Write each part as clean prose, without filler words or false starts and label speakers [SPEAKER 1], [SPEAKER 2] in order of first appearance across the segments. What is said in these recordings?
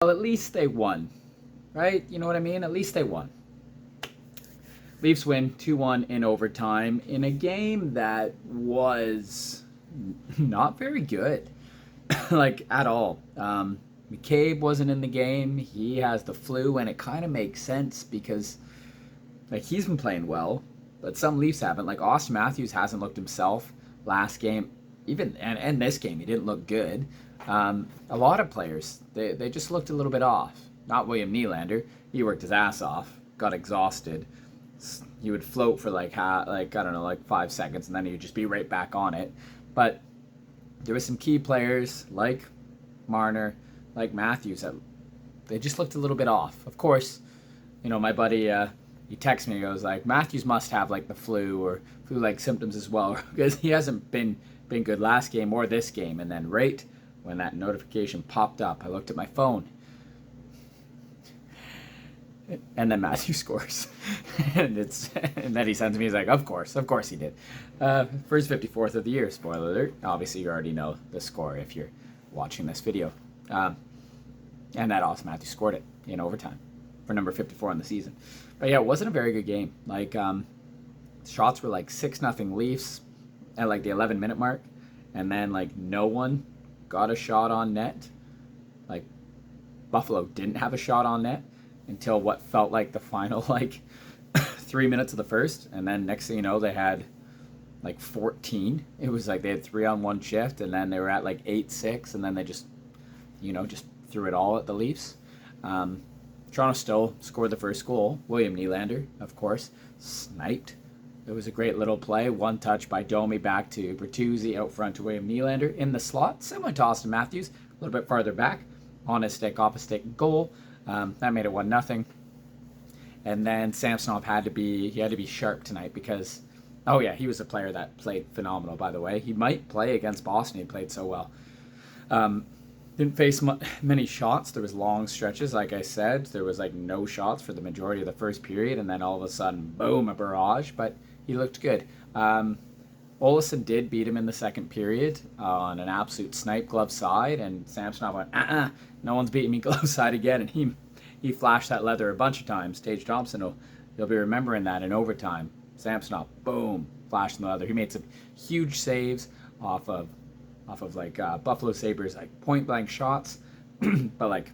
[SPEAKER 1] Well, at least they won, right? You know what I mean? At least they won. Leafs win 2-1 in overtime in a game that was not very good, like at all. McCabe wasn't in the game. He has the flu, and it kind of makes sense because like he's been playing well, but some Leafs haven't. Like Austin Matthews hasn't looked himself last game, even and this game he didn't look good. A lot of players they just looked a little bit off. Not William Nylander. He worked his ass off, got exhausted. He would float for like I don't know, like 5 seconds, and then he'd just be right back on it. But there were some key players like Marner, like Matthews that they just looked a little bit off. Of course, you know my buddy. He texts me. He goes like Matthews must have like the flu or flu-like symptoms as well because he hasn't been good last game or this game. And then right when that notification popped up, I looked at my phone. And then Matthew scores, and then he sends me. He's like, "Of course he did." First 54th of the year. Spoiler alert. Obviously, you already know the score if you're watching this video. And that Austin Matthews scored it in overtime for number 54 in the season. But yeah, it wasn't a very good game. Like shots were like 6-0 Leafs at like the 11-minute mark, and then like no one got a shot on net. Like Buffalo didn't have a shot on net until what felt like the final like 3 minutes of the first, and then next thing you know they had like 14. It was like they had 3-on-1 shift, and then they were at like 8-6, and then they just threw it all at the Leafs. Toronto still scored the first goal. William Nylander, of course, sniped. It was a great little play. One touch by Domi back to Bertuzzi, out front to William Nylander in the slot, similar to Austin Matthews, a little bit farther back, on his stick, off his stick goal. That made it 1-0. And then Samsonov had to be sharp tonight because, oh yeah, he was a player that played phenomenal, by the way. He might play against Boston. He played so well. Didn't face many shots. There was long stretches, like I said. There was like no shots for the majority of the first period, and then all of a sudden, boom, a barrage. But he looked good. Olsen did beat him in the second period on an absolute snipe glove side, and Samsonov went, no one's beating me glove side again, and he flashed that leather a bunch of times. Tage Thompson you'll be remembering that in overtime. Samsonov, boom, flashed the leather. He made some huge saves off of like Buffalo Sabres like point blank shots, but like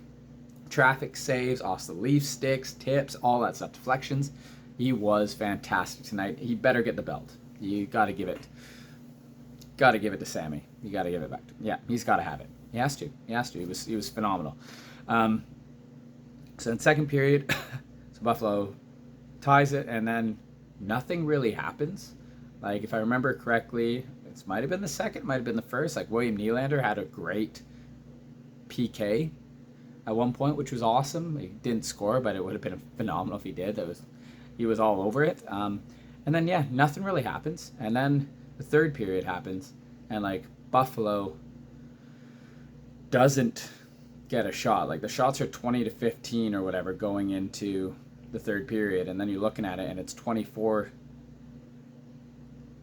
[SPEAKER 1] traffic saves off the Leaf sticks, tips, all that stuff, deflections. He was fantastic tonight. He better get the belt. You got to give it to Sammy. You got to give it back to him. Yeah, he's got to have it. He has to. He was phenomenal. So in second period, so Buffalo ties it, and then nothing really happens. Like if I remember correctly, it might have been the second, might have been the first. Like William Nylander had a great PK at one point, which was awesome. He didn't score, but it would have been phenomenal if he did. He was all over it. And then yeah, nothing really happens. And then the third period happens, and like Buffalo doesn't get a shot. Like the shots are 20-15 or whatever going into the third period, and then you're looking at it and it's 24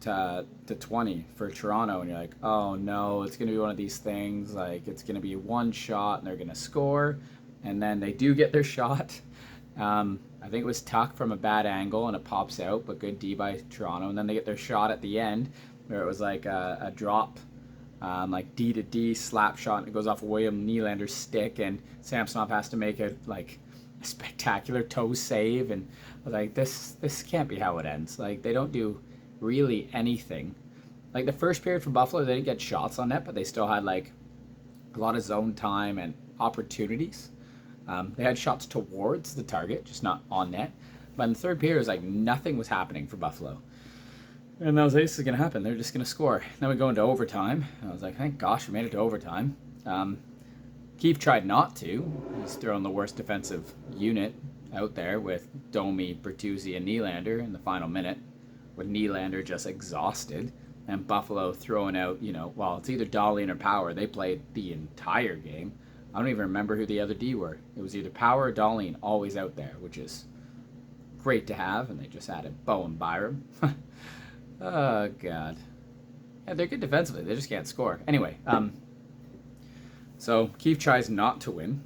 [SPEAKER 1] to 20 for Toronto, and you're like, oh no, it's gonna be one of these things. Like it's gonna be one shot and they're gonna score, and then they do get their shot. I think it was tucked from a bad angle and it pops out, but good D by Toronto, and then they get their shot at the end where it was like a drop, like D to D slap shot, and it goes off of William Nylander's stick, and Samsonov has to make a spectacular toe save, and I was like, this can't be how it ends. Like they don't do really anything. Like the first period for Buffalo, they didn't get shots on net, but they still had like a lot of zone time and opportunities. They had shots towards the target, just not on net. But in the third period, it was like nothing was happening for Buffalo. And I was like, this is going to happen. They're just going to score. Then we go into overtime. I was like, thank gosh we made it to overtime. Keefe tried not to. He's throwing the worst defensive unit out there with Domi, Bertuzzi, and Nylander in the final minute, with Nylander just exhausted, and Buffalo throwing out, well, it's either Dahlin or Power. They played the entire game. I don't even remember who the other D were. It was either Power or Dahlin, always out there, which is great to have, and they just added Bo and Byram. Oh, God. Yeah, they're good defensively. They just can't score. Anyway, so Keefe tries not to win.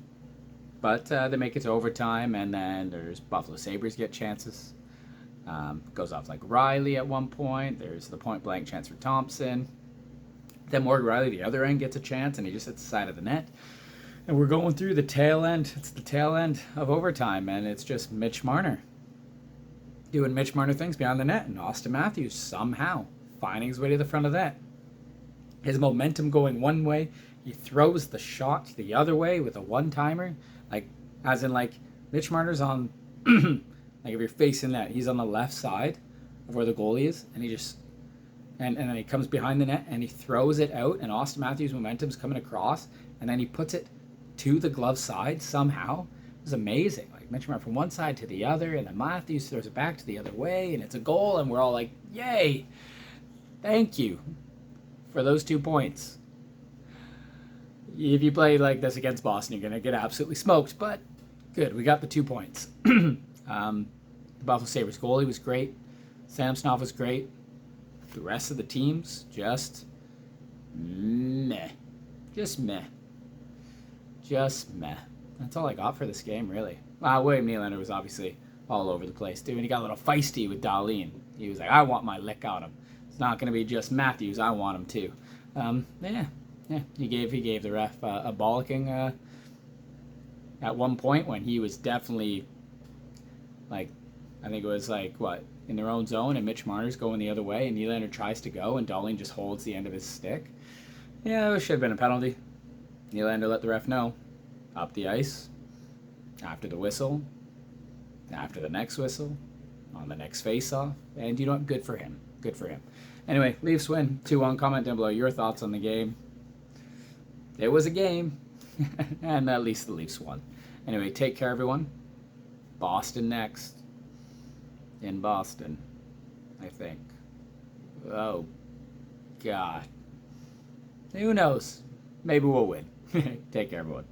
[SPEAKER 1] But they make it to overtime, and then there's Buffalo Sabres get chances. Goes off like Riley at one point. There's the point blank chance for Thompson. Then Morgan Riley, the other end, gets a chance, and he just hits the side of the net. And we're going through the tail end. It's the tail end of overtime, and it's just Mitch Marner doing Mitch Marner things behind the net, and Austin Matthews somehow finding his way to the front of that. His momentum going one way, he throws the shot the other way with a one-timer, like as in like Mitch Marner's on, like if you're facing that, he's on the left side of where the goalie is, and he just and then he comes behind the net and he throws it out, and Austin Matthews' momentum's coming across, and then he puts it to the glove side somehow. It was amazing. Like Mitch Marner from one side to the other, and then Matthews throws it back to the other way, and it's a goal, and we're all like, yay! Thank you for those 2 points. If you play like this against Boston, you're going to get absolutely smoked, but good, we got the 2 points. The Buffalo Sabres goalie was great. Samsonov was great. The rest of the teams, just meh. Just meh. Just meh. That's all I got for this game, really. William Nylander was obviously all over the place, too, and he got a little feisty with Dahlin. He was like, I want my lick on him. It's not going to be just Matthews. I want him, too. Yeah. He gave the ref a bollocking at one point when he was definitely, like, I think it was like, in their own zone, and Mitch Marner's going the other way, and Nylander tries to go, and Dahlin just holds the end of his stick. Yeah, it should have been a penalty. Nylander let the ref know. Up the ice, after the whistle, after the next whistle, on the next face-off, and you know what? Good for him. Good for him. Anyway, Leafs win 2-1. Comment down below your thoughts on the game. It was a game, and at least the Leafs won. Anyway, take care, everyone. Boston next. In Boston, I think. Oh, God. Who knows? Maybe we'll win. Take care, everyone.